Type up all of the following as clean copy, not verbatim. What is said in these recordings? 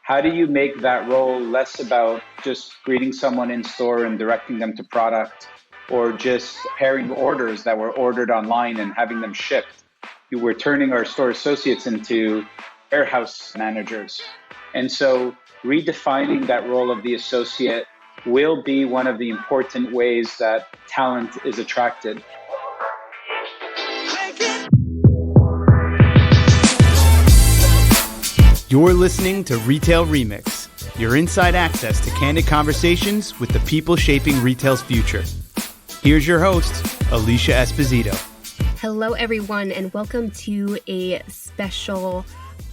How do you make that role less about just greeting someone in store and directing them to product, or just pairing orders that were ordered online and having them shipped? We're turning our store associates into warehouse managers. And so redefining that role of the associate will be one of the important ways that talent is attracted. You're listening to Retail Remix, your inside access to candid conversations with the people shaping retail's future. Here's your host, Alicia Esposito. Hello, everyone, and welcome to a special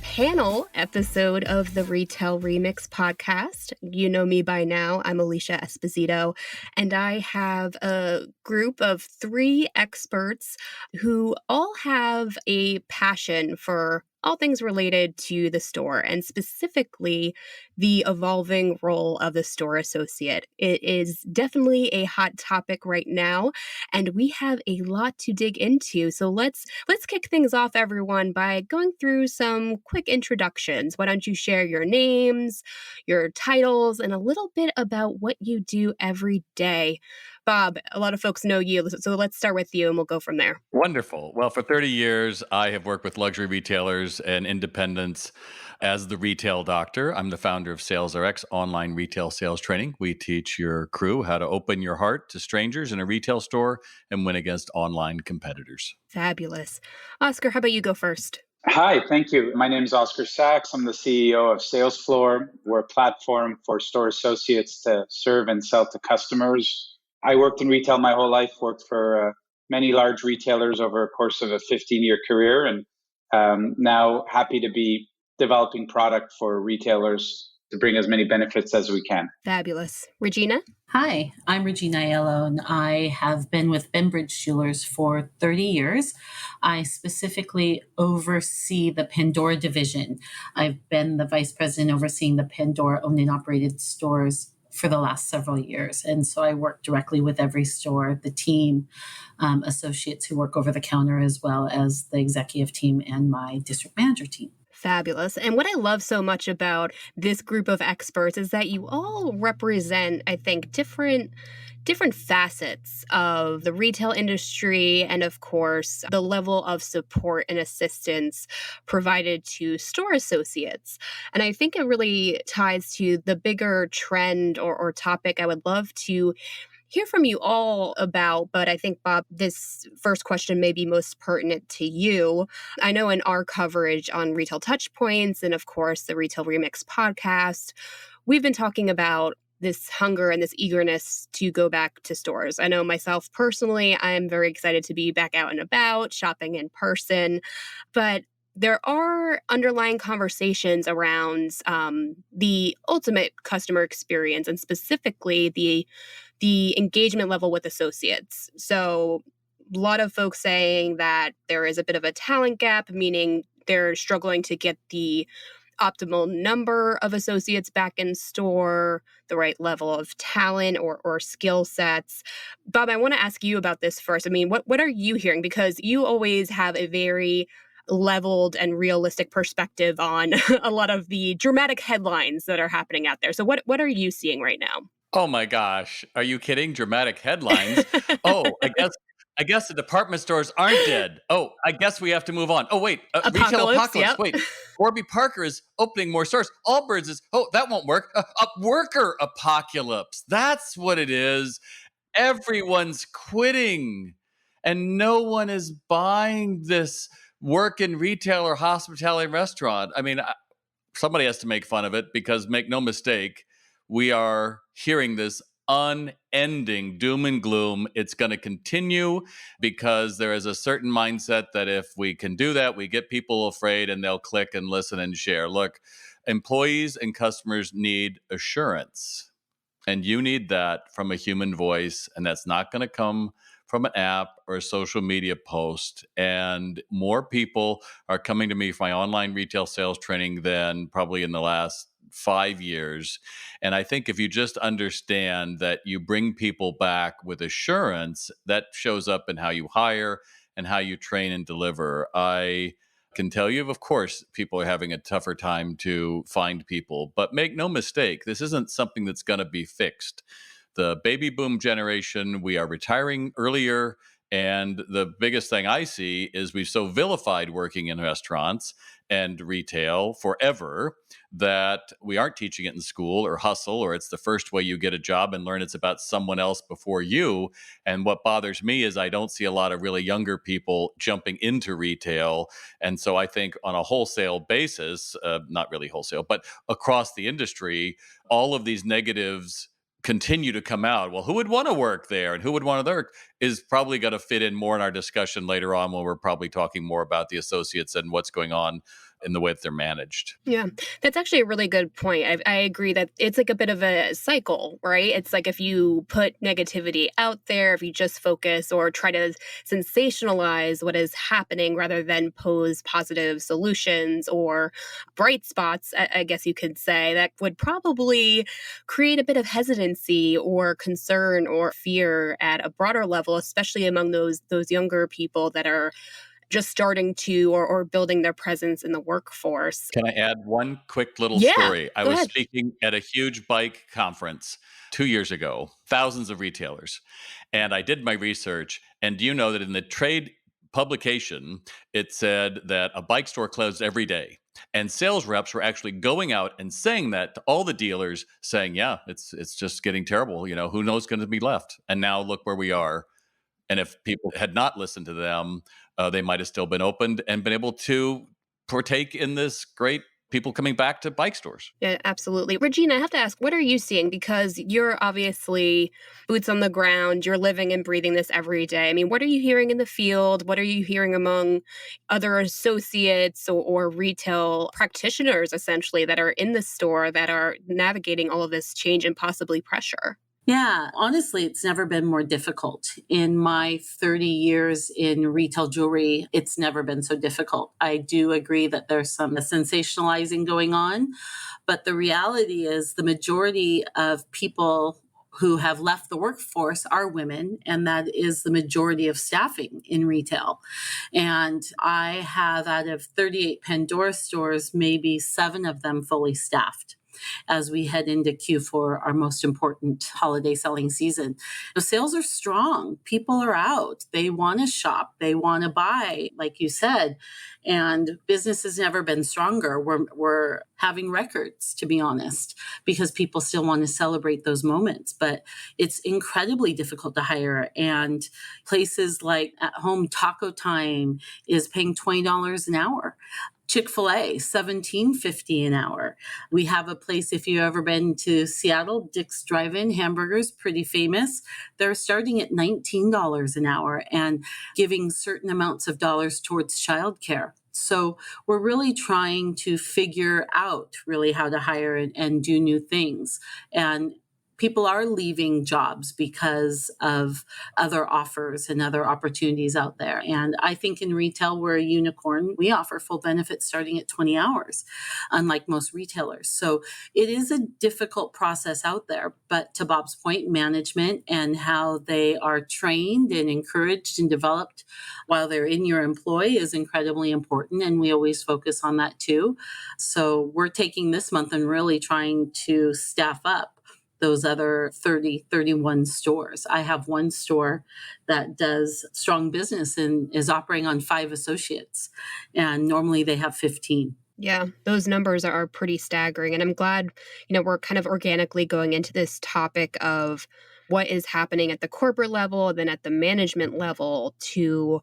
panel episode of the Retail Remix podcast. You know me by now. I'm Alicia Esposito, and I have a group of 3 experts who all have a passion for all things related to the store, and specifically the evolving role of the store associate. It is definitely a hot topic right now, and we have a lot to dig into. So let's kick things off, everyone, by going through some quick introductions. Why don't you share your names, your titles, and a little bit about what you do every day? Bob, a lot of folks know you, so let's start with you and we'll go from there. Wonderful. Well, for 30 years, I have worked with luxury retailers and independents as the retail doctor. I'm the founder of SalesRx, online retail sales training. We teach your crew how to open your heart to strangers in a retail store and win against online competitors. Fabulous. Oscar, how about you go first? Hi, thank you. My name is Oscar Sachs. I'm the CEO of Salesfloor. We're a platform for store associates to serve and sell to customers. I worked in retail my whole life, worked for many large retailers over a course of a 15-year career, and now happy to be developing product for retailers to bring as many benefits as we can. Fabulous. Regina? Hi, I'm Regina Aiello, and I have been with Bembridge Jewelers for 30 years. I specifically oversee the Pandora division. I've been the vice president overseeing the Pandora owned and operated stores for the last several years. And so I work directly with every store, the team, associates who work over the counter, as well as the executive team and my district manager team. Fabulous. And what I love so much about this group of experts is that you all represent, I think, different facets of the retail industry and, of course, the level of support and assistance provided to store associates. And I think it really ties to the bigger trend or topic I would love to hear from you all about, but I think, Bob, this first question may be most pertinent to you. I know in our coverage on Retail Touchpoints and, of course, the Retail Remix podcast, we've been talking about this hunger and this eagerness to go back to stores. I know myself personally, I'm very excited to be back out and about, shopping in person, but there are underlying conversations around the ultimate customer experience and specifically the engagement level with associates. So a lot of folks saying that there is a bit of a talent gap, meaning they're struggling to get the optimal number of associates back in store, the right level of talent or skill sets. Bob, I want to ask you about this first. I mean, what are you hearing? Because you always have a very leveled and realistic perspective on a lot of the dramatic headlines that are happening out there. So what are you seeing right now? Oh my gosh. Are you kidding? Dramatic headlines. I guess the department stores aren't dead. Oh, I guess we have to move on. Oh, wait. Retail apocalypse. Yep. Wait. Warby Parker is opening more stores. Allbirds is, that won't work. A worker apocalypse. That's what it is. Everyone's quitting. And no one is buying this work in retail or hospitality and restaurant. I mean, somebody has to make fun of it because make no mistake, we are hearing this unending doom and gloom. It's going to continue because there is a certain mindset that if we can do that, we get people afraid and they'll click and listen and share. Look, employees and customers need assurance, and you need that from a human voice, and that's not going to come from an app or a social media post. And more people are coming to me for my online retail sales training than probably in the last 5 years. And I think if you just understand that you bring people back with assurance, that shows up in how you hire and how you train and deliver. I Can tell you, of course, people are having a tougher time to find people, but make no mistake, this isn't something that's going to be fixed. The baby boom generation, we are retiring earlier. And the biggest thing I see is we've so vilified working in restaurants and retail forever that we aren't teaching it in school or hustle, or it's the first way you get a job and learn it's about someone else before you. And what bothers me is I don't see a lot of really younger people jumping into retail. And so I think on a wholesale basis, not really wholesale, but across the industry, all of these negatives continue to come out. Well, who would want to work there and who would want to work is probably going to fit in more in our discussion later on when we're probably talking more about the associates and what's going on in the way that they're managed. Yeah, that's actually a really good point. I agree that it's like a bit of a cycle, right? It's like if you put negativity out there, if you just focus or try to sensationalize what is happening rather than pose positive solutions or bright spots, I guess you could say, that would probably create a bit of hesitancy or concern or fear at a broader level, especially among those younger people that are just starting to or building their presence in the workforce. Can I add one quick little Yeah, story? I go was ahead. speaking at a huge bike conference 2 years ago, thousands of retailers. And I did my research. And do you know that in the trade publication, it said that a bike store closed every day? And sales reps were actually going out and saying that to all the dealers, saying, yeah, it's just getting terrible. You know, who knows going to be left? And now look where we are. And if people had not listened to them, they might have still been opened and been able to partake in this great people coming back to bike stores. Yeah, absolutely. Regina, I have to ask, what are you seeing? Because you're obviously boots on the ground, you're living and breathing this every day. I mean, what are you hearing in the field? What are you hearing among other associates or retail practitioners, essentially, that are in the store that are navigating all of this change and possibly pressure? Yeah, honestly, it's never been more difficult. In my 30 years in retail jewelry, it's never been so difficult. I do agree that there's some sensationalizing going on, but the reality is the majority of people who have left the workforce are women, and that is the majority of staffing in retail. And I have, out of 38 Pandora stores, maybe 7 of them fully staffed as we head into Q4, our most important holiday selling season. The sales are strong. People are out. They want to shop. They want to buy, like you said. And business has never been stronger. We're having records, to be honest, because people still want to celebrate those moments. But it's incredibly difficult to hire. And places like At Home Taco Time is paying $20 an hour. Chick-fil-A, $17.50 an hour. We have a place, if you've ever been to Seattle, Dick's Drive-In Hamburgers, pretty famous. They're starting at $19 an hour and giving certain amounts of dollars towards childcare. So we're really trying to figure out really how to hire and do new things. And people are leaving jobs because of other offers and other opportunities out there. And I think in retail, we're a unicorn. We offer full benefits starting at 20 hours, unlike most retailers. So it is a difficult process out there. But to Bob's point, management and how they are trained and encouraged and developed while they're in your employ is incredibly important. And we always focus on that too. So we're taking this month and really trying to staff up those other 30, 31 stores. I have one store that does strong business and is operating on 5 associates, and normally they have 15. Yeah, those numbers are pretty staggering. And I'm glad, we're kind of organically going into this topic of what is happening at the corporate level, and then at the management level to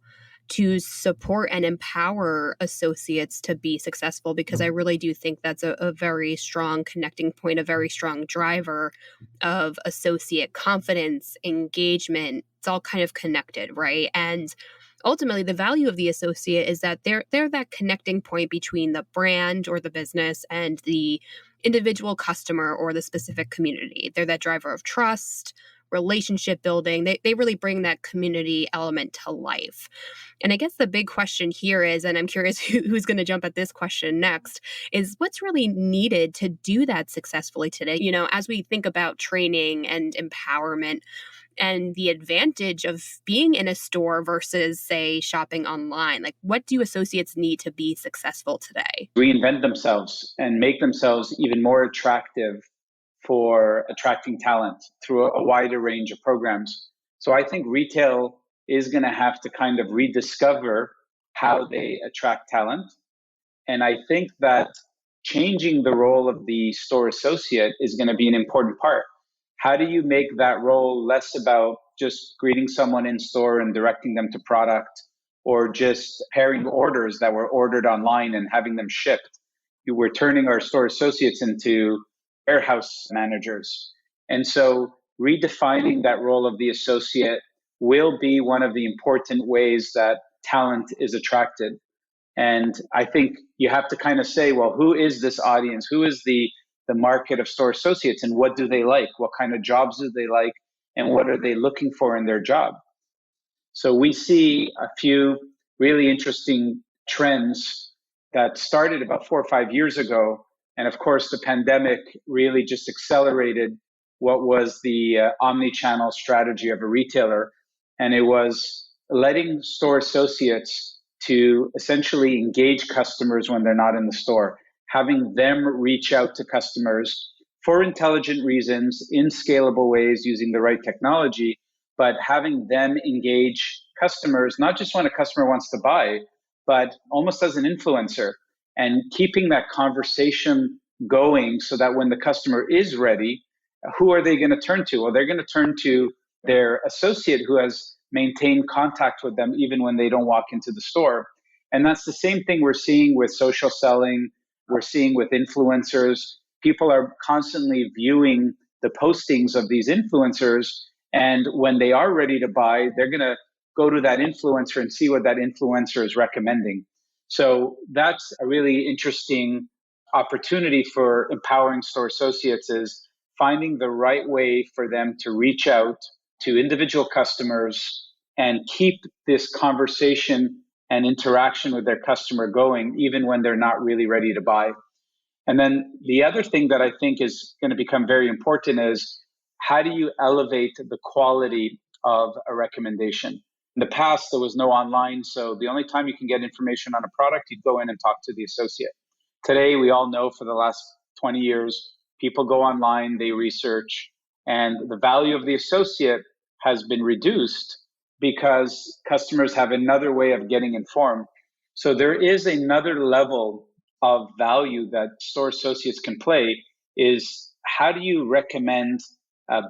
support and empower associates to be successful, because I really do think that's a very strong connecting point, a very strong driver of associate confidence, engagement. It's all kind of connected, right? And ultimately, the value of the associate is that they're that connecting point between the brand or the business and the individual customer or the specific community. They're that driver of trust, relationship building. They really bring that community element to life. And I guess the big question here is, and I'm curious who's going to jump at this question next, is what's really needed to do that successfully today? As we think about training and empowerment, and the advantage of being in a store versus, say, shopping online? Like, what do associates need to be successful today? Reinvent themselves and make themselves even more attractive for attracting talent through a wider range of programs. So I think retail is going to have to kind of rediscover how they attract talent. And I think that changing the role of the store associate is going to be an important part. How do you make that role less about just greeting someone in store and directing them to product, or just pairing orders that were ordered online and having them shipped? We're turning our store associates into warehouse managers. And so redefining that role of the associate will be one of the important ways that talent is attracted. And I think you have to kind of say, well, who is this audience? Who is the market of store associates, and what do they like? What kind of jobs do they like? And what are they looking for in their job? So we see a few really interesting trends that started about 4 or 5 years ago. And of course, the pandemic really just accelerated what was the omni-channel strategy of a retailer. And it was letting store associates to essentially engage customers when they're not in the store, having them reach out to customers for intelligent reasons in scalable ways using the right technology, but having them engage customers, not just when a customer wants to buy, but almost as an influencer, and keeping that conversation going so that when the customer is ready, who are they going to turn to? Well, they're going to turn to their associate who has maintained contact with them even when they don't walk into the store. And that's the same thing we're seeing with social selling, we're seeing with influencers. People are constantly viewing the postings of these influencers, and when they are ready to buy, they're going to go to that influencer and see what that influencer is recommending. So that's a really interesting opportunity for empowering store associates, is finding the right way for them to reach out to individual customers and keep this conversation and interaction with their customer going, even when they're not really ready to buy. And then the other thing that I think is going to become very important is, how do you elevate the quality of a recommendation? In the past, there was no online, so the only time you can get information on a product, you'd go in and talk to the associate. Today, we all know for the last 20 years, people go online, they research, and the value of the associate has been reduced because customers have another way of getting informed. So there is another level of value that store associates can play, is how do you recommend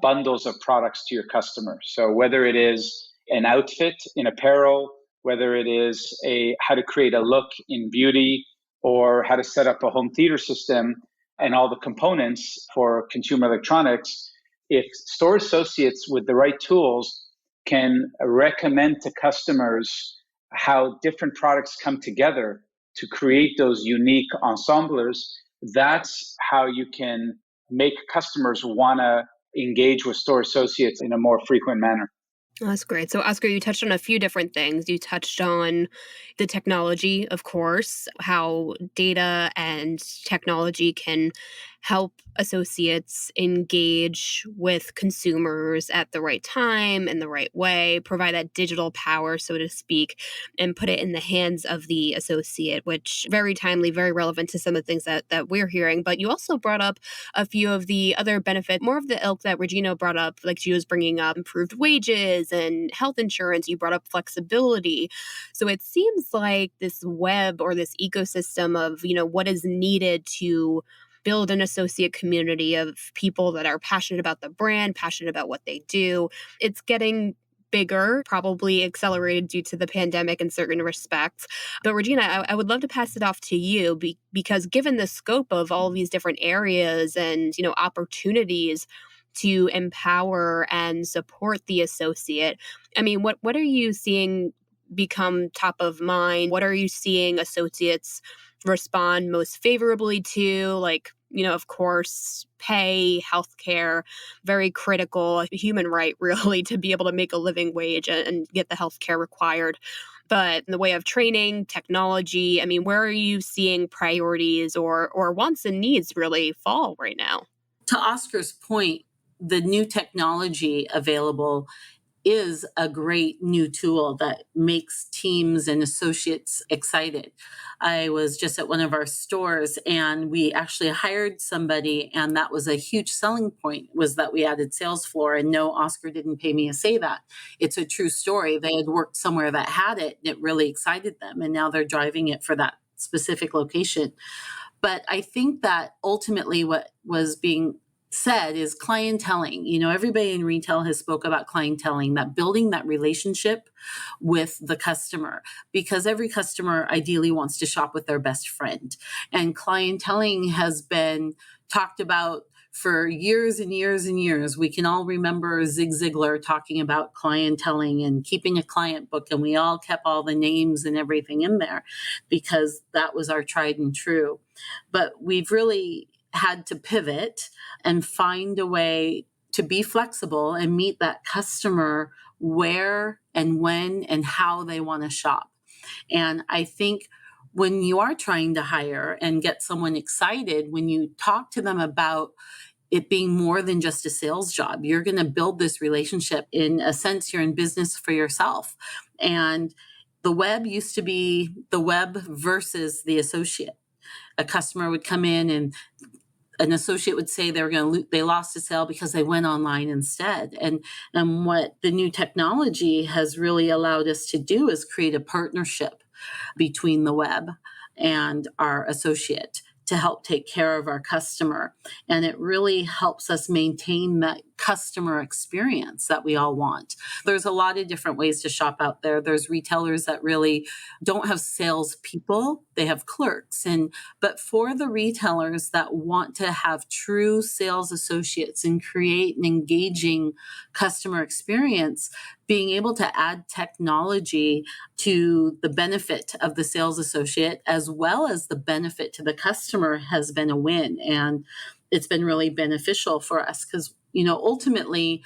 bundles of products to your customers? So whether it is an outfit in apparel, whether it is how to create a look in beauty, or how to set up a home theater system and all the components for consumer electronics, if store associates with the right tools can recommend to customers how different products come together to create those unique ensemblers, that's how you can make customers want to engage with store associates in a more frequent manner. Oh, that's great. So, Oscar, you touched on a few different things. You touched on the technology, of course, how data and technology can help associates engage with consumers at the right time and the right way, provide that digital power, so to speak, and put it in the hands of the associate, which very timely, very relevant to some of the things that we're hearing. But you also brought up a few of the other benefits, more of the ilk that Regina brought up, like she was bringing up improved wages and health insurance. You brought up flexibility. So it seems like this web or this ecosystem of, what is needed to build an associate community of people that are passionate about the brand, passionate about what they do. It's getting bigger, probably accelerated due to the pandemic in certain respects. But Regina, I would love to pass it off to you because given the scope of all these different areas and, opportunities to empower and support the associate, I mean, what are you seeing become top of mind? What are you seeing associates respond most favorably to? Like, of course, pay, healthcare, very critical, a human right, really, to be able to make a living wage and get the healthcare required. But in the way of training, technology, I mean, where are you seeing priorities or wants and needs really fall right now? To Oscar's point, the new technology available is a great new tool that makes teams and associates excited. I was just at one of our stores and we actually hired somebody, and that was a huge selling point, was that we added Salesfloor. And no, Oscar didn't pay me to say that. It's a true story. They had worked somewhere that had it and it really excited them, and now they're driving it for that specific location. But I think that ultimately what was being said is clienteling. Everybody in retail has spoke about clienteling, that building that relationship with the customer, because every customer ideally wants to shop with their best friend. And clienteling has been talked about for years and years and years. We can all remember Zig Ziglar talking about clienteling and keeping a client book, and we all kept all the names and everything in there because that was our tried and true. But we've really had to pivot and find a way to be flexible and meet that customer where and when and how they want to shop. And I think when you are trying to hire and get someone excited, when you talk to them about it being more than just a sales job, you're going to build this relationship. In a sense, you're in business for yourself. And the web used to be the web versus the associate. A customer would come in and an associate would say they lost a sale because they went online instead. And what the new technology has really allowed us to do is create a partnership between the web and our associate to help take care of our customer. And it really helps us maintain that customer experience that we all want. There's a lot of different ways to shop out there. There's retailers that really don't have sales people, they have clerks. But for the retailers that want to have true sales associates and create an engaging customer experience, being able to add technology to the benefit of the sales associate as well as the benefit to the customer has been a win. And it's been really beneficial for us because, ultimately,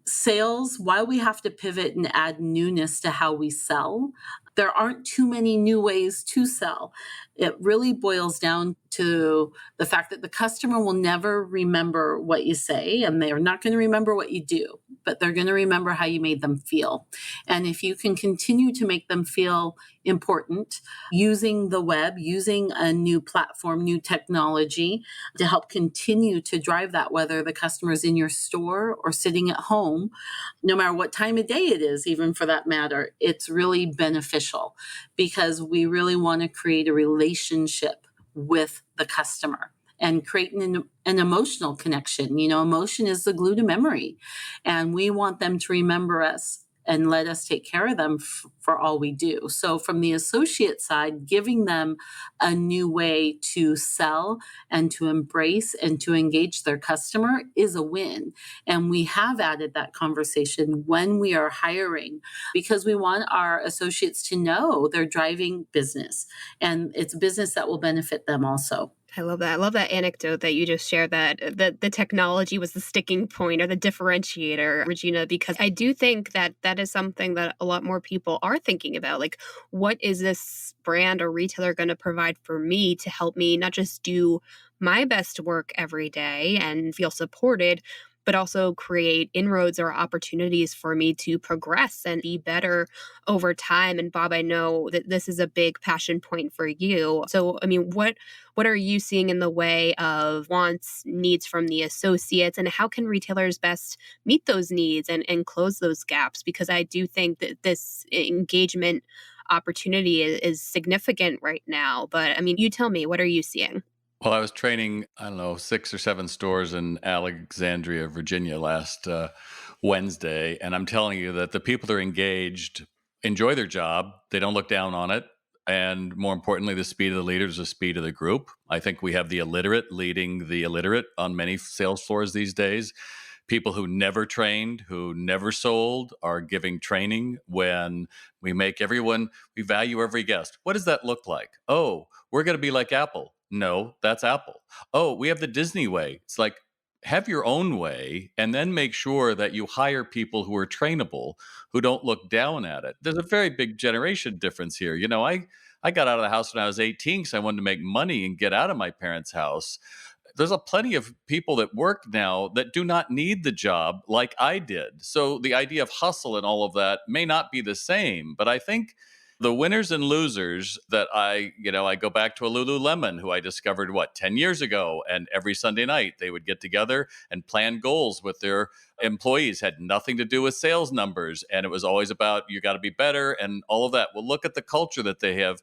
sales, while we have to pivot and add newness to how we sell, there aren't too many new ways to sell. It really boils down to the fact that the customer will never remember what you say, and they're not going to remember what you do, but they're going to remember how you made them feel. And if you can continue to make them feel important using the web, using a new platform, new technology to help continue to drive that, whether the customer is in your store or sitting at home, no matter what time of day it is, even for that matter, it's really beneficial because we really want to create a relationship with the customer and create an emotional connection. Emotion is the glue to memory, and we want them to remember us and let us take care of them for all we do. So from the associate side, giving them a new way to sell and to embrace and to engage their customer is a win. And we have added that conversation when we are hiring because we want our associates to know they're driving business and it's business that will benefit them also. I love that. I love that anecdote that you just shared, that the technology was the sticking point or the differentiator, Regina, because I do think that that is something that a lot more people are thinking about. Like, what is this brand or retailer going to provide for me to help me not just do my best work every day and feel supported, but also create inroads or opportunities for me to progress and be better over time. And Bob, I know that this is a big passion point for you. So, what are you seeing in the way of wants, needs from the associates, and how can retailers best meet those needs and close those gaps? Because I do think that this engagement opportunity is significant right now. But you tell me, what are you seeing? Well, I was training, 6 or 7 stores in Alexandria, Virginia last Wednesday. And I'm telling you that the people that are engaged enjoy their job. They don't look down on it. And more importantly, the speed of the leader is the speed of the group. I think we have the illiterate leading the illiterate on many sales floors these days. People who never trained, who never sold, are giving training when we value every guest. What does that look like? Oh, we're going to be like Apple. No, that's Apple. Oh, we have the Disney way. It's like, have your own way and then make sure that you hire people who are trainable, who don't look down at it. There's a very big generation difference here. I got out of the house when I was 18 because I wanted to make money and get out of my parents' house. there's a plenty of people that work now that do not need the job like I did. So the idea of hustle and all of that may not be the same, but I think the winners and losers that I go back to a Lululemon who I discovered 10 years ago, and every Sunday night they would get together and plan goals with their employees, had nothing to do with sales numbers, and it was always about you got to be better and all of that. Well, look at the culture that they have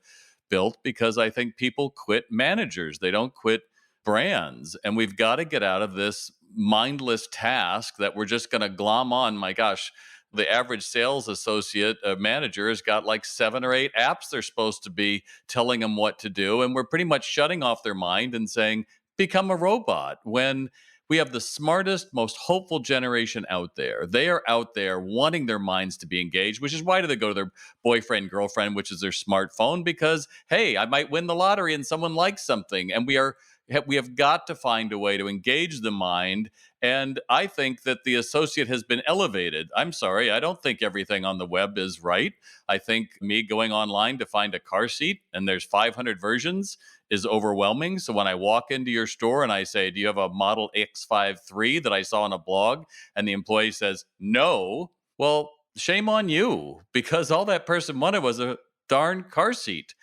built, because I think people quit managers, they don't quit brands, and we've got to get out of this mindless task that we're just going to glom on. My gosh, the average sales associate, manager, has got like 7 or 8 apps they're supposed to be telling them what to do. And we're pretty much shutting off their mind and saying, become a robot, when we have the smartest, most hopeful generation out there. They are out there wanting their minds to be engaged, which is why do they go to their boyfriend, girlfriend, which is their smartphone? Because, hey, I might win the lottery and someone likes something. And we have got to find a way to engage the mind. And I think that the associate has been elevated. I'm sorry, I don't think everything on the web is right. I think me going online to find a car seat and there's 500 versions is overwhelming. So when I walk into your store and I say, do you have a Model X53 that I saw on a blog? And the employee says, no. Well, shame on you, because all that person wanted was a darn car seat.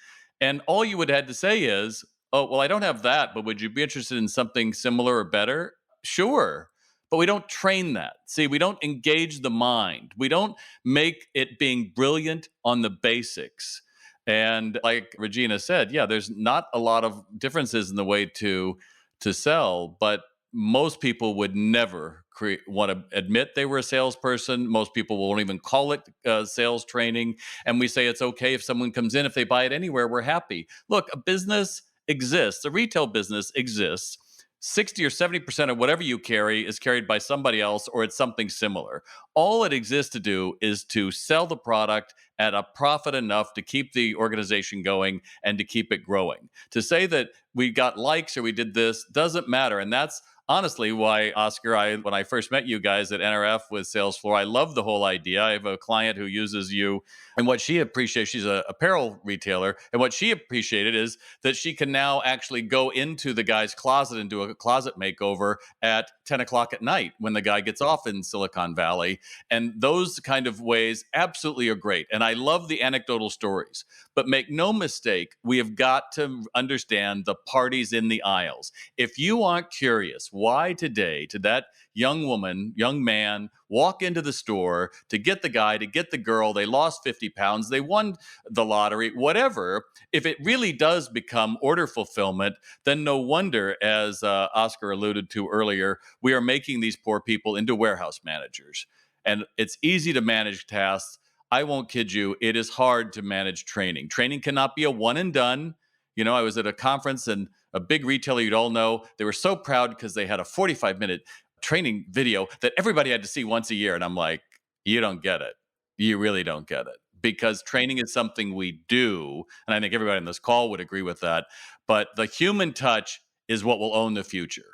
And all you would have had to say is, oh, well, I don't have that, but would you be interested in something similar or better? Sure. But we don't train that. See, we don't engage the mind. We don't make it being brilliant on the basics. And like Regina said, yeah, there's not a lot of differences in the way to sell, but most people would never want to admit they were a salesperson. Most people won't even call it sales training. And we say it's okay if someone comes in, if they buy it anywhere, we're happy. Look, a business exists, a retail business exists. 60 or 70% of whatever you carry is carried by somebody else, or it's something similar. All it exists to do is to sell the product at a profit enough to keep the organization going and to keep it growing. To say that we got likes or we did this doesn't matter. And that's honestly why, Oscar, when I first met you guys at NRF with Salesfloor, I love the whole idea. I have a client who uses you, and what she appreciates, she's an apparel retailer, and what she appreciated is that she can now actually go into the guy's closet and do a closet makeover at 10 o'clock at night when the guy gets off in Silicon Valley. And those kind of ways absolutely are great. And I love the anecdotal stories. But make no mistake, we have got to understand the parties in the aisles. If you aren't curious why today, to that young woman, young man, walk into the store to get the guy, to get the girl, they lost 50 pounds, they won the lottery, whatever, if it really does become order fulfillment, then no wonder, as Oscar alluded to earlier, we are making these poor people into warehouse managers. And it's easy to manage tasks. I won't kid you, it is hard to manage training. Training cannot be a one and done. You know, I was at a conference and a big retailer you'd all know, they were so proud because they had a 45-minute training video that everybody had to see once a year. And I'm like, you don't get it. You really don't get it. Because training is something we do. And I think everybody on this call would agree with that. But the human touch is what will own the future.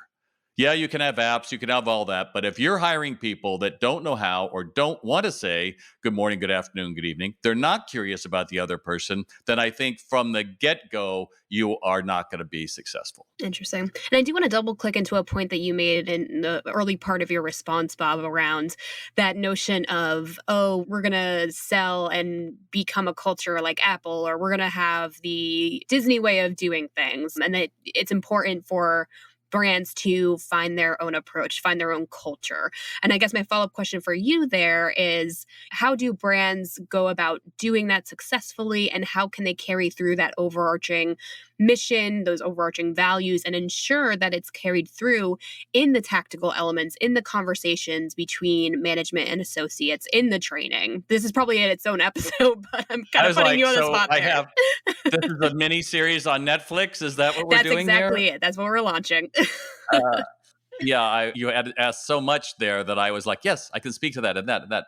Yeah, you can have apps, you can have all that, but if you're hiring people that don't know how or don't want to say good morning, good afternoon, good evening, they're not curious about the other person, then I think from the get-go, you are not going to be successful. Interesting. And I do want to double click into a point that you made in the early part of your response, Bob, around that notion of, oh, we're going to sell and become a culture like Apple, or we're going to have the Disney way of doing things. And that it's important for brands to find their own approach, find their own culture. And I guess my follow-up question for you there is, how do brands go about doing that successfully, and how can they carry through that overarching mission, those overarching values, and ensure that it's carried through in the tactical elements, in the conversations between management and associates, in the training? This is probably in its own episode, but I'm kind of putting you on the spot there. This is a mini series on Netflix. Is that what we're doing here? That's exactly it. That's what we're launching. Yeah, you had asked so much there that I was like, yes, I can speak to that and that and that.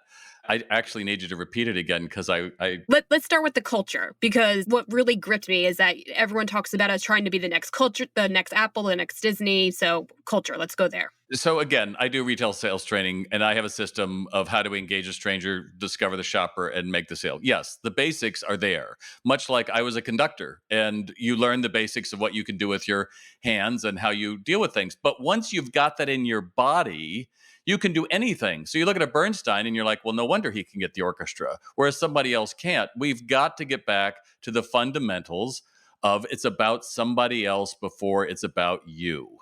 I actually need you to repeat it again because Let's start with the culture, because what really gripped me is that everyone talks about us trying to be the next culture, the next Apple, the next Disney. So culture, let's go there. So again, I do retail sales training and I have a system of how to engage a stranger, discover the shopper, and make the sale. Yes, the basics are there. Much like I was a conductor and you learn the basics of what you can do with your hands and how you deal with things. But once you've got that in your body, you can do anything. So you look at a Bernstein and you're like, well, no wonder he can get the orchestra, whereas somebody else can't. We've got to get back to the fundamentals of it's about somebody else before it's about you.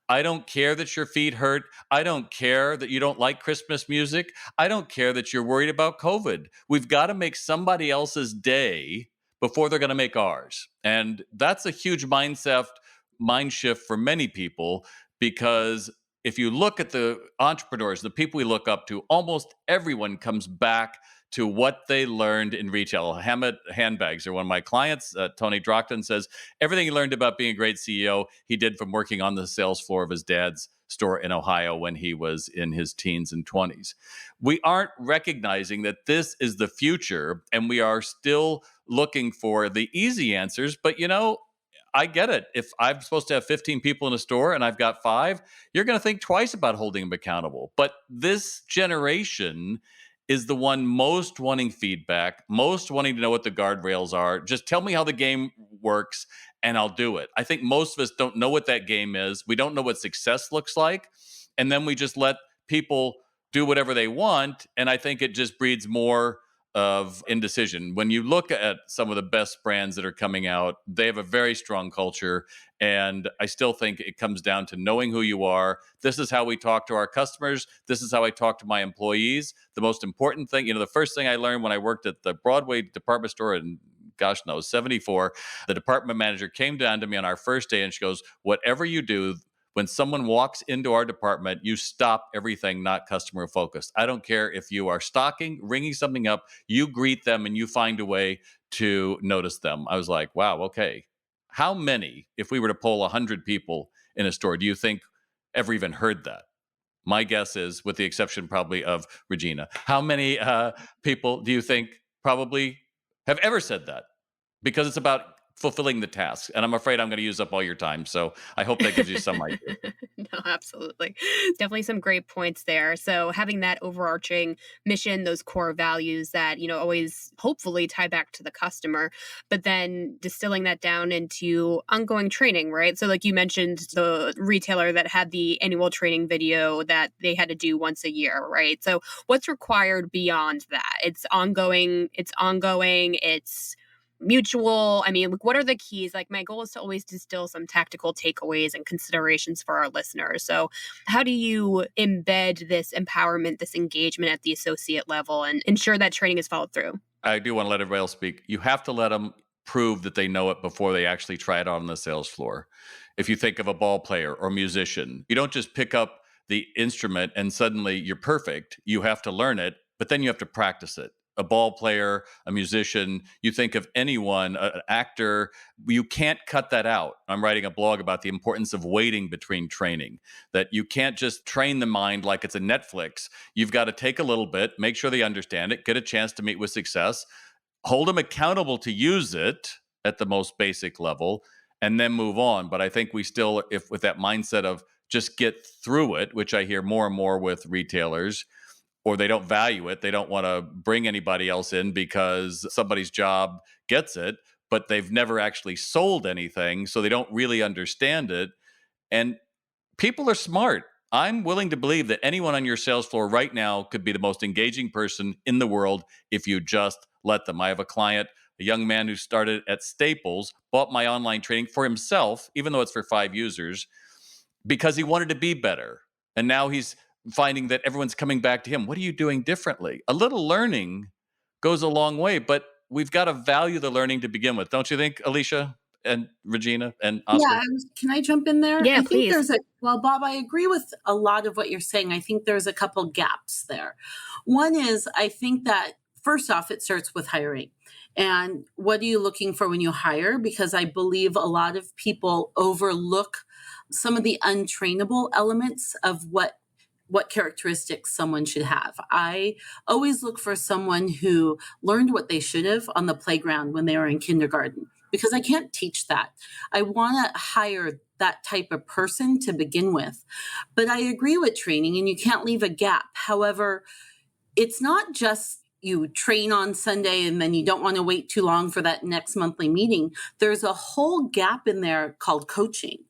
I don't care that your feet hurt. I don't care that you don't like Christmas music. I don't care that you're worried about COVID. We've got to make somebody else's day before they're going to make ours. And that's a huge mind shift for many people, because if you look at the entrepreneurs, the people we look up to, almost everyone comes back to what they learned in retail. Hammett Handbags are one of my clients. Tony Drockton says everything he learned about being a great CEO, he did from working on the sales floor of his dad's store in Ohio when he was in his teens and 20s. We aren't recognizing that this is the future, and we are still looking for the easy answers. But I get it. If I'm supposed to have 15 people in a store and I've got 5, you're going to think twice about holding them accountable. But this generation is the one most wanting feedback, most wanting to know what the guardrails are. Just tell me how the game works and I'll do it. I think most of us don't know what that game is. We don't know what success looks like. And then we just let people do whatever they want. And I think it just breeds more of indecision. When you look at some of the best brands that are coming out, they have a very strong culture. And I still think it comes down to knowing who you are. This is how we talk to our customers. This is how I talk to my employees. The most important thing, the first thing I learned when I worked at the Broadway department store in 74, the department manager came down to me on our first day and she goes, whatever you do, when someone walks into our department, you stop everything not customer focused. I don't care if you are stocking, ringing something up, you greet them and you find a way to notice them. I was like, wow, okay. How many, if we were to poll 100 people in a store, do you think ever even heard that? My guess is, with the exception probably of Regina, how many people do you think probably have ever said that? Because it's about fulfilling the tasks. And I'm afraid I'm going to use up all your time. So I hope that gives you some idea. No, absolutely. Definitely some great points there. So having that overarching mission, those core values that, always hopefully tie back to the customer, but then distilling that down into ongoing training, right? So like you mentioned, the retailer that had the annual training video that they had to do once a year, right? So what's required beyond that? It's ongoing, it's mutual. I mean, what are the keys? Like, my goal is to always distill some tactical takeaways and considerations for our listeners. So how do you embed this empowerment, this engagement at the associate level and ensure that training is followed through? I do want to let everybody else speak. You have to let them prove that they know it before they actually try it on the sales floor. If you think of a ball player or musician, you don't just pick up the instrument and suddenly you're perfect. You have to learn it, but then you have to practice it. A ball player, a musician, you think of anyone, an actor, you can't cut that out. I'm writing a blog about the importance of waiting between training, that you can't just train the mind like it's a Netflix. You've got to take a little bit, make sure they understand it, get a chance to meet with success, hold them accountable to use it at the most basic level, and then move on. But I think we still, if with that mindset of just get through it, which I hear more and more with retailers, or they don't value it. They don't want to bring anybody else in because somebody's job gets it, but they've never actually sold anything, so they don't really understand it. And people are smart. I'm willing to believe that anyone on your sales floor right now could be the most engaging person in the world if you just let them. I have a client, a young man who started at Staples, bought my online training for himself, even though it's for 5 users, because he wanted to be better. And now he's finding that everyone's coming back to him. What are you doing differently? A little learning goes a long way, but we've got to value the learning to begin with. Don't you think, Alicia and Regina and Oscar? Yeah, can I jump in there? Yeah, I think please. well, Bob, I agree with a lot of what you're saying. I think there's a couple gaps there. One is, I think that first off, it starts with hiring. And what are you looking for when you hire? Because I believe a lot of people overlook some of the untrainable elements of what what characteristics someone should have. I always look for someone who learned what they should have on the playground when they were in kindergarten, because I can't teach that. I want to hire that type of person to begin with. But I agree with training, and you can't leave a gap. However, it's not just you train on Sunday and then you don't want to wait too long for that next monthly meeting. There's a whole gap in there called coaching.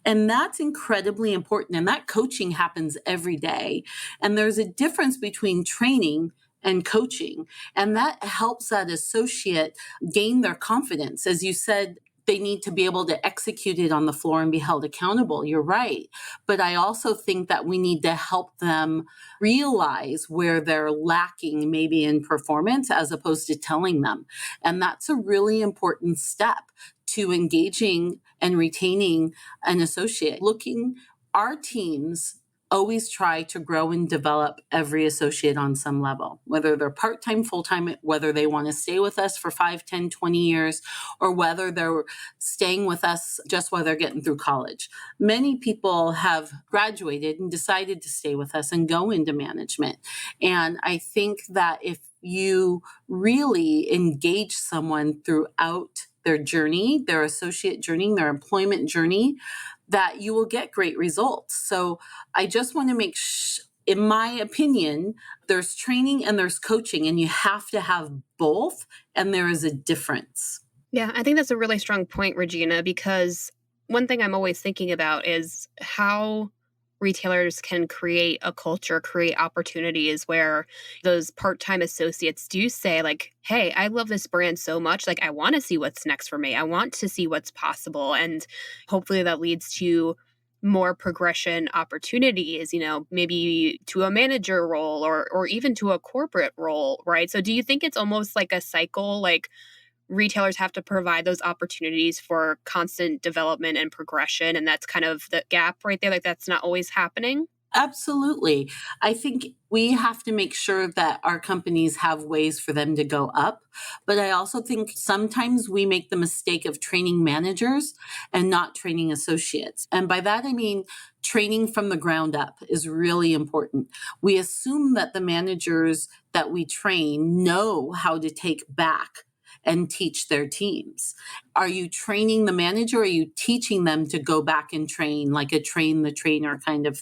And that's incredibly important. And that coaching happens every day. And there's a difference between training and coaching. And that helps that associate gain their confidence. As you said, they need to be able to execute it on the floor and be held accountable. You're right. But I also think that we need to help them realize where they're lacking maybe in performance as opposed to telling them. And that's a really important step to engaging and retaining an associate. Our teams always try to grow and develop every associate on some level, whether they're part-time, full-time, whether they want to stay with us for 5, 10, 20 years, or whether they're staying with us just while they're getting through college. Many people have graduated and decided to stay with us and go into management. And I think that if you really engage someone throughout their journey, their associate journey, their employment journey, that you will get great results. So I just want to make in my opinion, there's training and there's coaching, and you have to have both, and there is a difference. Yeah, I think that's a really strong point, Regina, because one thing I'm always thinking about is how retailers can create a culture, create opportunities where those part-time associates do say like, hey, I love this brand so much. Like, I want to see what's next for me. I want to see what's possible. And hopefully that leads to more progression opportunities, maybe to a manager role or even to a corporate role, right? So do you think it's almost like a cycle, like retailers have to provide those opportunities for constant development and progression, and that's kind of the gap right there, like that's not always happening? Absolutely. I think we have to make sure that our companies have ways for them to go up. But I also think sometimes we make the mistake of training managers and not training associates. And by that, I mean training from the ground up is really important. We assume that the managers that we train know how to take back and teach their teams. Are you training the manager, or are you teaching them to go back and train, like a train the trainer kind of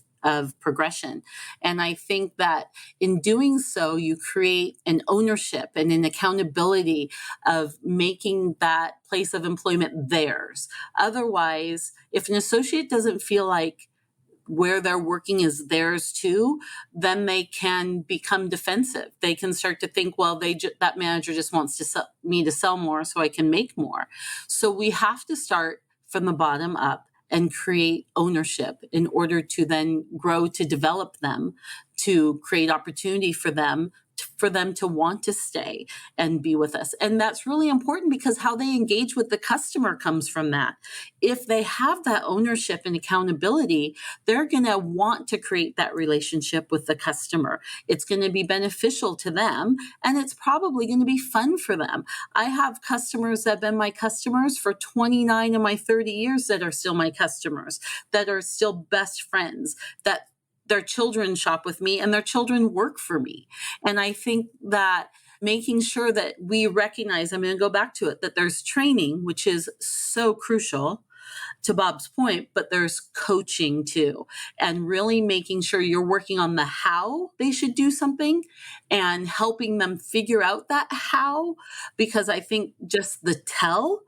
progression? And I think that in doing so, you create an ownership and an accountability of making that place of employment theirs. Otherwise, if an associate doesn't feel like where they're working is theirs too, then they can become defensive. They can start to think, well, that manager just wants me to sell more so I can make more. So we have to start from the bottom up and create ownership in order to then grow, to develop them, to create opportunity for them to want to stay and be with us. And that's really important because how they engage with the customer comes from that. If they have that ownership and accountability, they're going to want to create that relationship with the customer. It's going to be beneficial to them, and it's probably going to be fun for them. I have customers that have been my customers for 29 of my 30 years that are still my customers, that are still best friends, that their children shop with me and their children work for me. And I think that making sure that we recognize, I'm going to go back to it, that there's training, which is so crucial to Bob's point, but there's coaching too. And really making sure you're working on the how they should do something and helping them figure out that how, because I think just the tell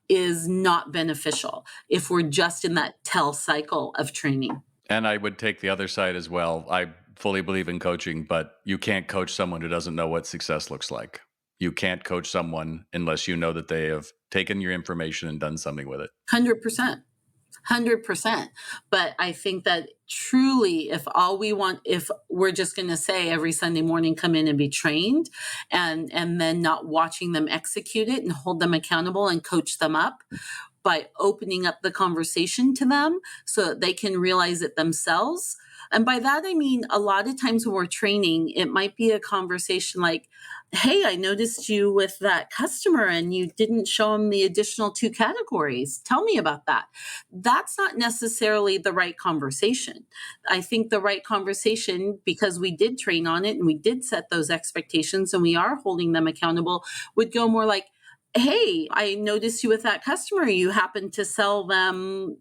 is not beneficial if we're just in that tell cycle of training. And I would take the other side as well. I fully believe in coaching, but you can't coach someone who doesn't know what success looks like. You can't coach someone unless you know that they have taken your information and done something with it. 100%. 100%. But I think that truly, if we're just going to say every Sunday morning, come in and be trained, and then not watching them execute it and hold them accountable and coach them up, by opening up the conversation to them so that they can realize it themselves, And by that, I mean, a lot of times when we're training, it might be a conversation like, hey, I noticed you with that customer and you didn't show them the additional 2 categories. Tell me about that. That's not necessarily the right conversation. I think the right conversation, because we did train on it and we did set those expectations and we are holding them accountable, would go more like, hey, I noticed you with that customer. You happen to sell them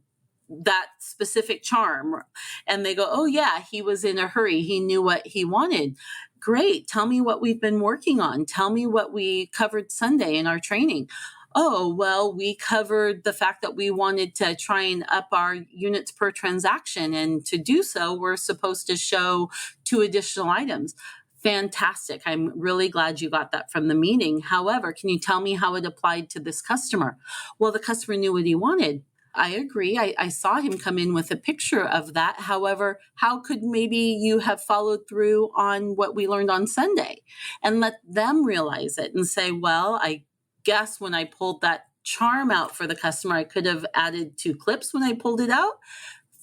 that specific charm. And they go, oh, yeah, he was in a hurry. He knew what he wanted. Great. Tell me what we've been working on. Tell me what we covered Sunday in our training. Oh, well, we covered the fact that we wanted to try and up our units per transaction. And to do so, we're supposed to show 2 additional items. Fantastic. I'm really glad you got that from the meeting. However, can you tell me how it applied to this customer? Well, the customer knew what he wanted. I agree. I saw him come in with a picture of that. However, how could maybe you have followed through on what we learned on Sunday and let them realize it and say, well, I guess when I pulled that charm out for the customer, I could have added 2 clips when I pulled it out.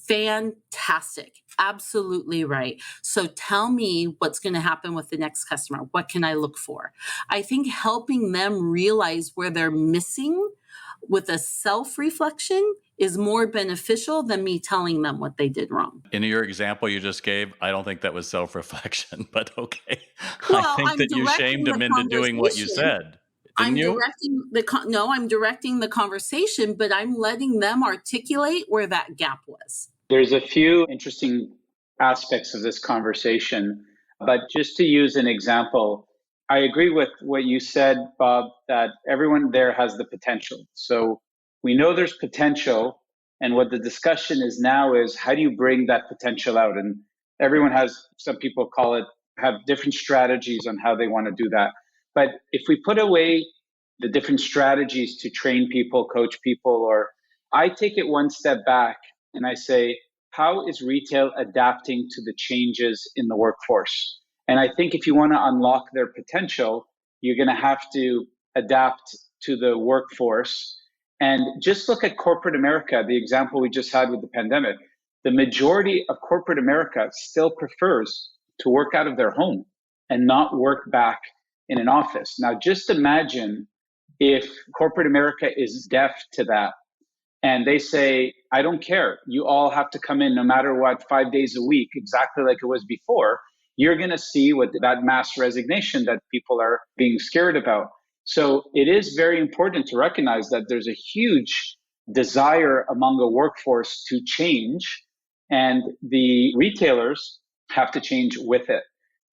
Fantastic. Absolutely right. So tell me what's going to happen with the next customer. What can I look for? I think helping them realize where they're missing with a self-reflection is more beneficial than me telling them what they did wrong. In your example you just gave, I don't think that was self-reflection, but okay. Well, I think I'm that you directing shamed the him into doing what you conversation. said. Didn't you? I'm directing the conversation, but I'm letting them articulate where that gap was. There's a few interesting aspects of this conversation, but just to use an example, I agree with what you said, Bob, that everyone there has the potential. So we know there's potential, and what the discussion is now is how do you bring that potential out? And everyone has, some people call it, have different strategies on how they want to do that. But if we put away the different strategies to train people, coach people, or I take it one step back and I say, how is retail adapting to the changes in the workforce? And I think if you want to unlock their potential, you're going to have to adapt to the workforce. And just look at corporate America, the example we just had with the pandemic. The majority of corporate America still prefers to work out of their home and not work back in an office. Now, just imagine if corporate America is deaf to that and they say, I don't care. You all have to come in no matter what, 5 days a week, exactly like it was before. You're going to see what that mass resignation that people are being scared about. So it is very important to recognize that there's a huge desire among a workforce to change, and the retailers have to change with it.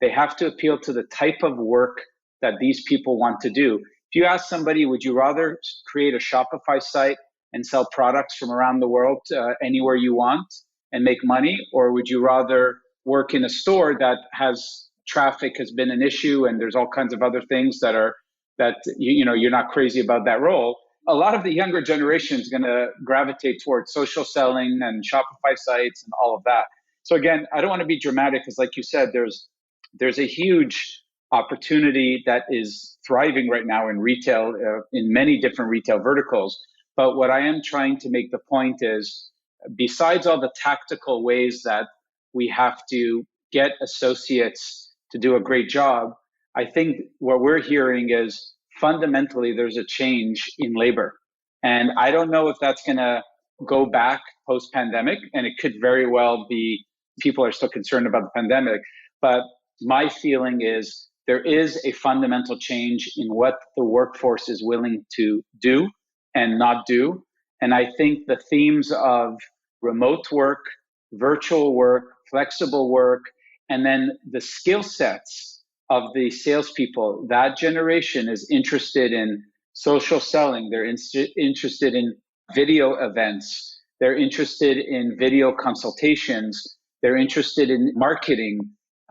They have to appeal to the type of work that these people want to do. If you ask somebody, would you rather create a Shopify site and sell products from around the world anywhere you want and make money? Or would you rather work in a store that has traffic has been an issue and there's all kinds of other things that are that you're not crazy about that role? A lot of the younger generation is going to gravitate towards social selling and Shopify sites and all of that. So again, I don't want to be dramatic because like you said, there's a huge opportunity that is thriving right now in retail, in many different retail verticals. But what I am trying to make the point is, besides all the tactical ways that we have to get associates to do a great job, I think what we're hearing is fundamentally there's a change in labor. And I don't know if that's going to go back post-pandemic, and it could very well be people are still concerned about the pandemic. But my feeling is there is a fundamental change in what the workforce is willing to do and not do. And I think the themes of remote work, virtual work, flexible work, and then the skill sets of the salespeople, that generation is interested in social selling. They're interested in video events. They're interested in video consultations. They're interested in marketing.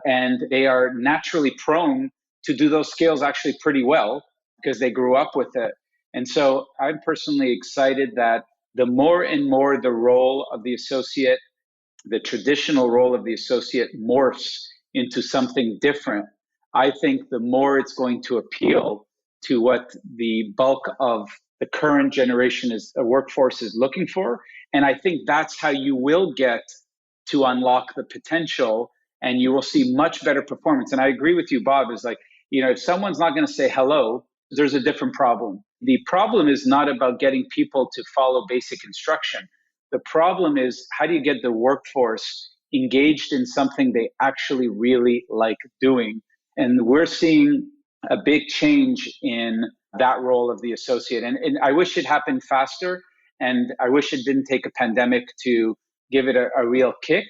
And they are naturally prone to do those skills actually pretty well because they grew up with it. And so I'm personally excited that the more and more the role of the associate, the traditional role of the associate morphs into something different, I think the more it's going to appeal to what the bulk of the current generation is, a workforce is looking for. And I think that's how you will get to unlock the potential, and you will see much better performance. And I agree with you, Bob, is like, if someone's not going to say hello, there's a different problem. The problem is not about getting people to follow basic instruction. The problem is, how do you get the workforce engaged in something they actually really like doing? And we're seeing a big change in that role of the associate. And I wish it happened faster. And I wish it didn't take a pandemic to give it a real kick.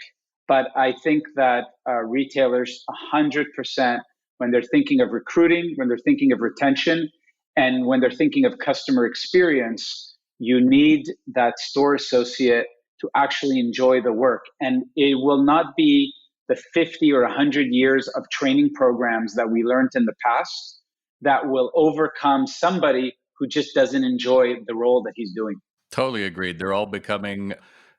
But I think that retailers 100%, when they're thinking of recruiting, when they're thinking of retention, and when they're thinking of customer experience, you need that store associate to actually enjoy the work. And it will not be the 50 or 100 years of training programs that we learned in the past that will overcome somebody who just doesn't enjoy the role that he's doing. Totally agreed. They're all becoming,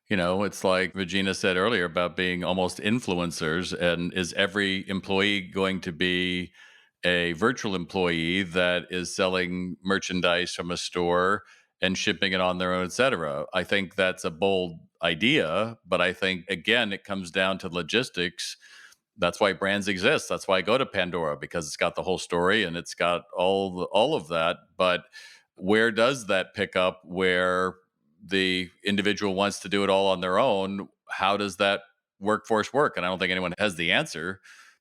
it's like Regina said earlier about being almost influencers. And is every employee going to be a virtual employee that is selling merchandise from a store and shipping it on their own, et cetera? I think that's a bold idea, but I think, again, it comes down to logistics. That's why brands exist. That's why I go to Pandora, because it's got the whole story and it's got all of that. But where does that pick up where the individual wants to do it all on their own? How does that workforce work? And I don't think anyone has the answer.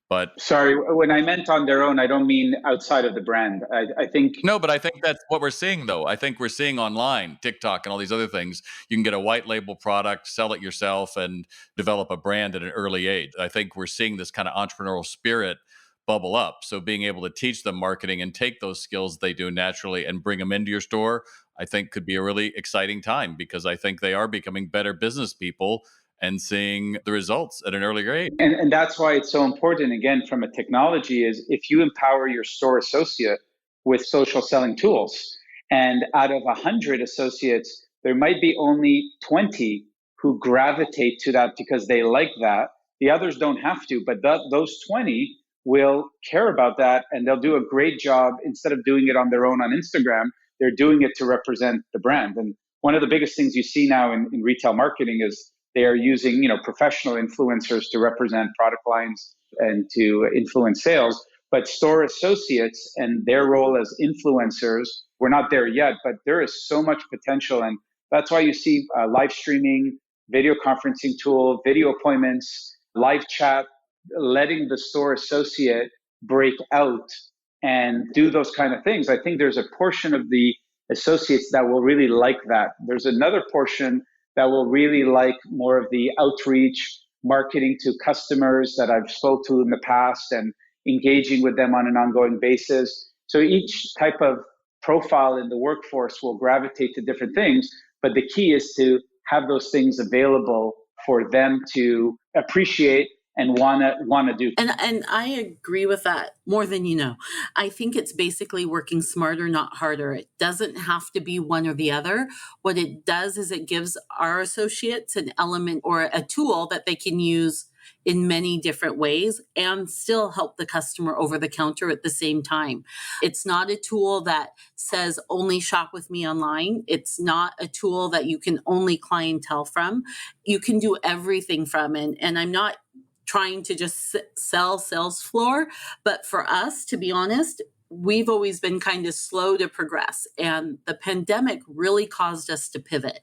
But sorry, when I meant on their own, I don't mean outside of the brand. I think no, but I think that's what we're seeing, though. I think we're seeing online, TikTok, and all these other things. You can get a white label product, sell it yourself, and develop a brand at an early age. I think we're seeing this kind of entrepreneurial spirit bubble up. So being able to teach them marketing and take those skills they do naturally and bring them into your store, I think could be a really exciting time, because I think they are becoming better business people and seeing the results at an earlier age. And that's why it's so important, again, from a technology, is if you empower your store associate with social selling tools, and out of 100 associates, there might be only 20 who gravitate to that because they like that. The others don't have to, but those 20 will care about that, and they'll do a great job. Instead of doing it on their own on Instagram, they're doing it to represent the brand. And one of the biggest things you see now in retail marketing is they are using, professional influencers to represent product lines and to influence sales. But store associates and their role as influencers, we're not there yet, but there is so much potential. And that's why you see live streaming, video conferencing tool, video appointments, live chat, letting the store associate break out and do those kind of things. I think there's a portion of the associates that will really like that. There's another portion that will really like more of the outreach, marketing to customers that I've spoke to in the past and engaging with them on an ongoing basis. So each type of profile in the workforce will gravitate to different things, but the key is to have those things available for them to appreciate and wanna do. And I agree with that more than you know. I think it's basically working smarter, not harder. It doesn't have to be one or the other. What it does is it gives our associates an element or a tool that they can use in many different ways and still help the customer over the counter at the same time. It's not a tool that says only shop with me online. It's not a tool that you can only clientele from. You can do everything from, and I'm not trying to just sell sales floor. But for us, to be honest, we've always been kind of slow to progress. And the pandemic really caused us to pivot.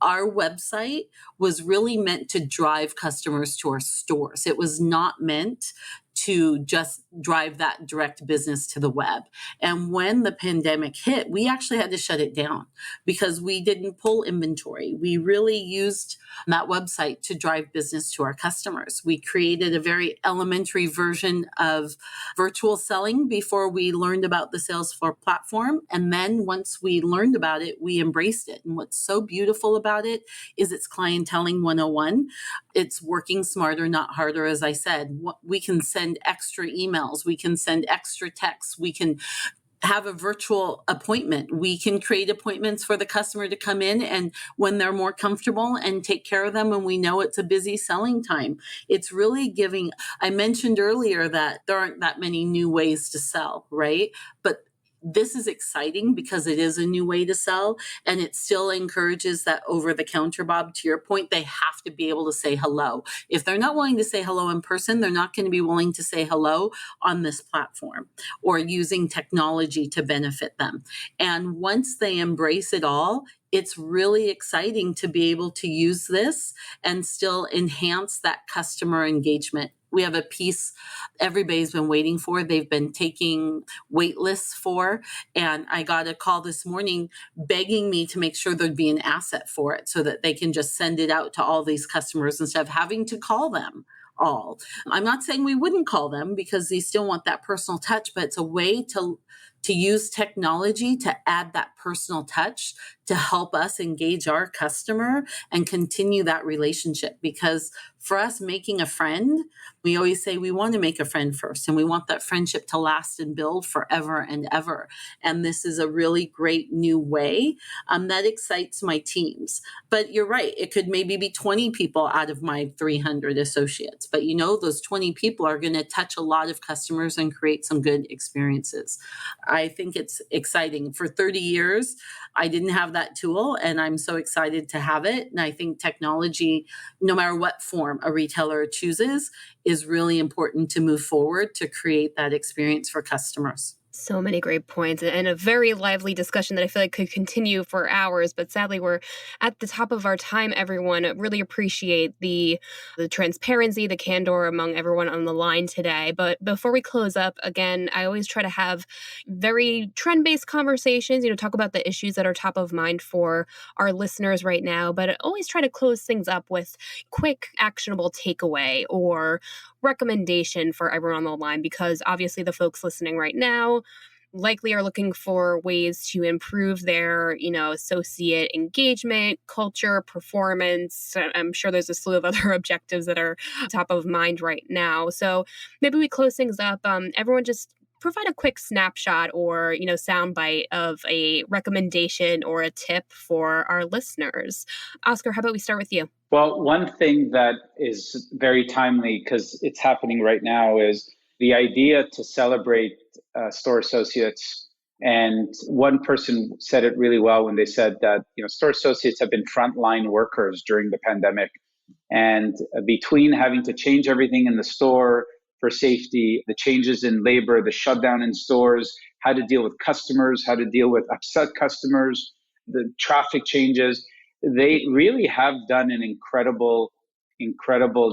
Our website was really meant to drive customers to our stores. It was not meant to just drive that direct business to the web. And when the pandemic hit, we actually had to shut it down because we didn't pull inventory. We really used that website to drive business to our customers. We created a very elementary version of virtual selling before we learned about the Salesforce platform. And then once we learned about it, we embraced it. And what's so beautiful about it is it's clienteling 101. It's working smarter, not harder. As I said, we can send extra emails. We can send extra texts. We can have a virtual appointment. We can create appointments for the customer to come in and when they're more comfortable and take care of them when we know it's a busy selling time. It's really giving, I mentioned earlier that there aren't that many new ways to sell, right? But This is exciting because it is a new way to sell, and it still encourages that over the counter, Bob, to your point, they have to be able to say hello. If they're not willing to say hello in person, they're not going to be willing to say hello on this platform or using technology to benefit them. And once they embrace it all, it's really exciting to be able to use this and still enhance that customer engagement. We have a piece everybody's been waiting for. They've been taking wait lists for, and I got a call this morning begging me to make sure there'd be an asset for it so that they can just send it out to all these customers instead of having to call them all. I'm not saying we wouldn't call them because they still want that personal touch, but it's a way to use technology to add that personal touch to help us engage our customer and continue that relationship. Because for us, making a friend, we always say we want to make a friend first, and we want that friendship to last and build forever and ever. And this is a really great new way that excites my teams. But you're right, it could maybe be 20 people out of my 300 associates. But those 20 people are going to touch a lot of customers and create some good experiences. I think it's exciting. For 30 years, I didn't have that tool, and I'm so excited to have it. And I think technology, no matter what form a retailer chooses, is really important to move forward to create that experience for customers. So many great points and a very lively discussion that I feel like could continue for hours. But sadly, we're at the top of our time, everyone. I really appreciate the transparency, the candor among everyone on the line today. But before we close up, again, I always try to have very trend-based conversations, talk about the issues that are top of mind for our listeners right now. But I always try to close things up with quick, actionable takeaway or recommendation for everyone on the line, because obviously the folks listening right now likely are looking for ways to improve their, associate engagement, culture, performance. I'm sure there's a slew of other objectives that are top of mind right now. So maybe we close things up. Everyone just provide a quick snapshot or, soundbite of a recommendation or a tip for our listeners. Oscar, how about we start with you? Well, one thing that is very timely because it's happening right now is the idea to celebrate store associates. And one person said it really well when they said that, store associates have been frontline workers during the pandemic. And between having to change everything in the store for safety, the changes in labor, the shutdown in stores, how to deal with customers, how to deal with upset customers, the traffic changes, they really have done an incredible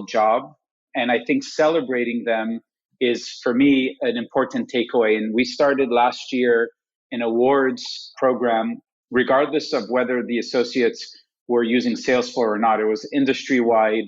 job. And I think celebrating them is, for me, an important takeaway. And we started last year an awards program, regardless of whether the associates were using Salesforce or not. It was industry-wide,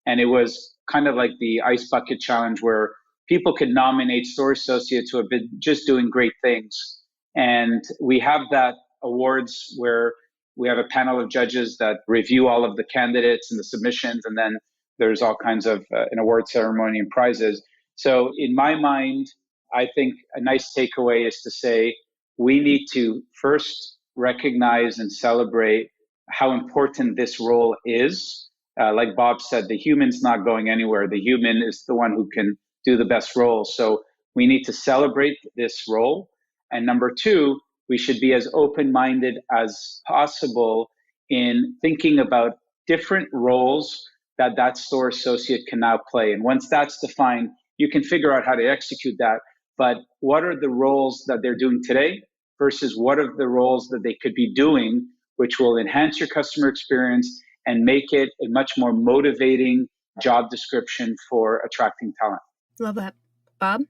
and it was kind of like the Ice Bucket Challenge, where people could nominate store associates who have been just doing great things. And we have that awards where we have a panel of judges that review all of the candidates and the submissions, and then there's all kinds of an award ceremony and prizes. So in my mind, I think a nice takeaway is to say we need to first recognize and celebrate how important this role is. Like Bob said, the human's not going anywhere. The human is the one who can do the best role. So we need to celebrate this role. And number two, we should be as open-minded as possible in thinking about different roles that store associate can now play. And once that's defined, you can figure out how to execute that. But what are the roles that they're doing today versus what are the roles that they could be doing, which will enhance your customer experience and make it a much more motivating job description for attracting talent. Love that. Bob?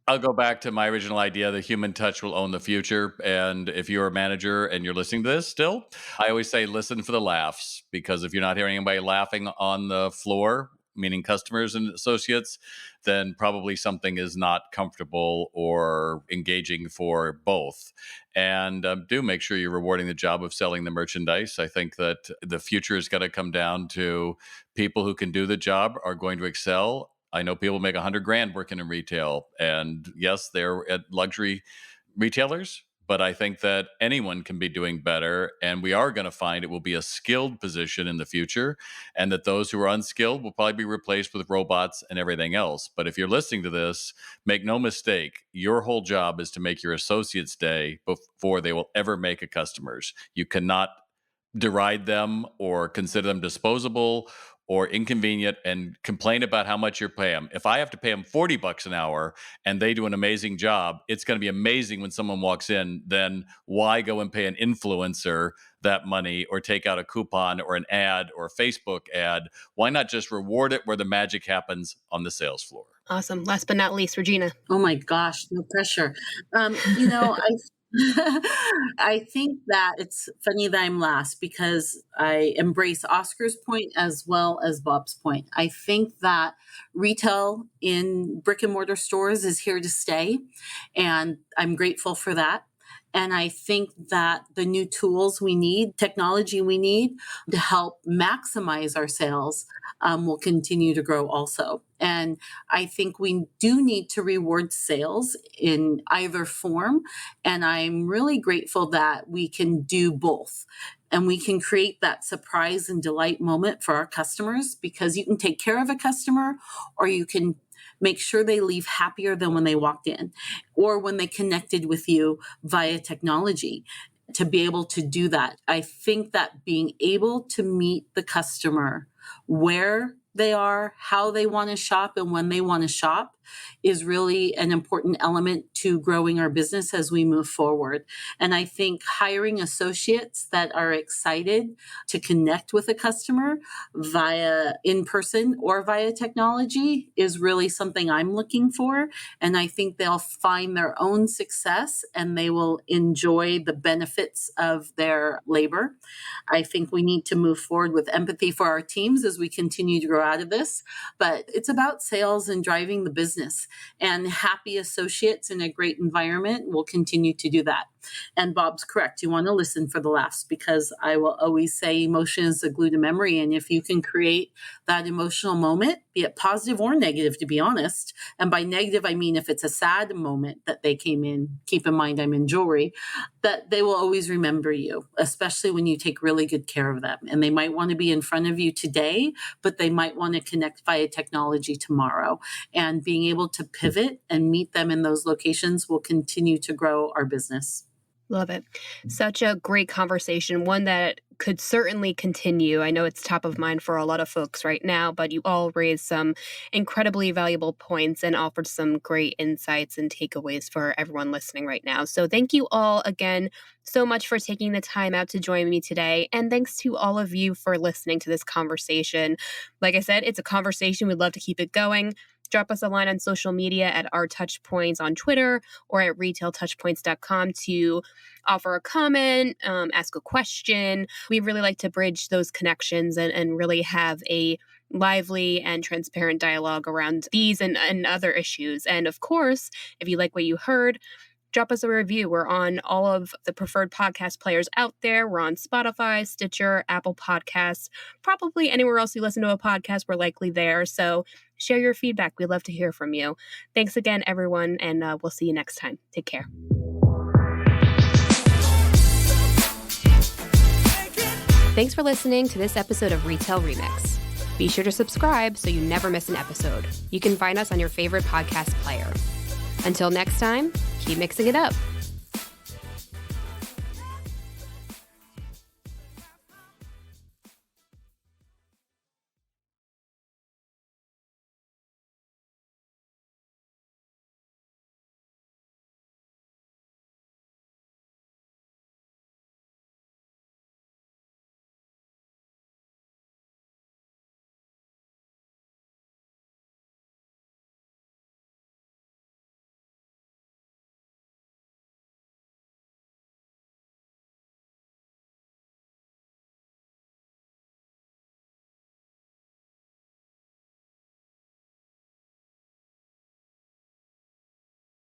I'll go back to my original idea. The human touch will own the future. And if you're a manager and you're listening to this still, I always say listen for the laughs, because if you're not hearing anybody laughing on the floor, meaning customers and associates, then probably something is not comfortable or engaging for both. And do make sure you're rewarding the job of selling the merchandise. I think that the future is going to come down to people who can do the job are going to excel. I know people make $100,000 working in retail, and yes, they're at luxury retailers, but I think that anyone can be doing better. And we are going to find it will be a skilled position in the future, and that those who are unskilled will probably be replaced with robots and everything else. But if you're listening to this, make no mistake, your whole job is to make your associates' day before they will ever make a customer's. You cannot deride them or consider them disposable or inconvenient and complain about how much you're paying them. If I have to pay them $40 an hour and they do an amazing job, it's going to be amazing when someone walks in. Then why go and pay an influencer that money or take out a coupon or an ad or a Facebook ad? Why not just reward it where the magic happens on the sales floor? Awesome. Last but not least, Regina. Oh my gosh, no pressure. I think that it's funny that I'm last because I embrace Oscar's point as well as Bob's point. I think that retail in brick and mortar stores is here to stay, and I'm grateful for that. And I think that the new tools we need, technology we need to help maximize our sales will continue to grow also. And I think we do need to reward sales in either form. And I'm really grateful that we can do both. And we can create that surprise and delight moment for our customers, because you can take care of a customer, or you can make sure they leave happier than when they walked in or when they connected with you via technology. To be able to do that, I think that being able to meet the customer where they are, how they want to shop, and when they want to shop is really an important element to growing our business as we move forward. And I think hiring associates that are excited to connect with a customer via in person or via technology is really something I'm looking for. And I think they'll find their own success and they will enjoy the benefits of their labor. I think we need to move forward with empathy for our teams as we continue to grow out of this. But it's about sales and driving the business. And happy associates in a great environment will continue to do that. And Bob's correct. You want to listen for the laughs, because I will always say emotion is the glue to memory. And if you can create that emotional moment, be it positive or negative, to be honest, and by negative, I mean if it's a sad moment that they came in, keep in mind I'm in jewelry, that they will always remember you, especially when you take really good care of them. And they might want to be in front of you today, but they might want to connect via technology tomorrow. And being able to pivot and meet them in those locations will continue to grow our business. Love it. Such a great conversation, one that could certainly continue. I know it's top of mind for a lot of folks right now, but you all raised some incredibly valuable points and offered some great insights and takeaways for everyone listening right now. So thank you all again so much for taking the time out to join me today. And thanks to all of you for listening to this conversation. Like I said, it's a conversation. We'd love to keep it going. Drop us a line on social media at Our Touchpoints on Twitter or at retailtouchpoints.com to offer a comment, ask a question. We really like to bridge those connections and really have a lively and transparent dialogue around these and other issues. And of course, if you like what you heard, drop us a review. We're on all of the preferred podcast players out there. We're on Spotify, Stitcher, Apple Podcasts, probably anywhere else you listen to a podcast, we're likely there. So share your feedback. We'd love to hear from you. Thanks again, everyone, and we'll see you next time. Take care. Thanks for listening to this episode of Retail Remix. Be sure to subscribe so you never miss an episode. You can find us on your favorite podcast player. Until next time, keep mixing it up.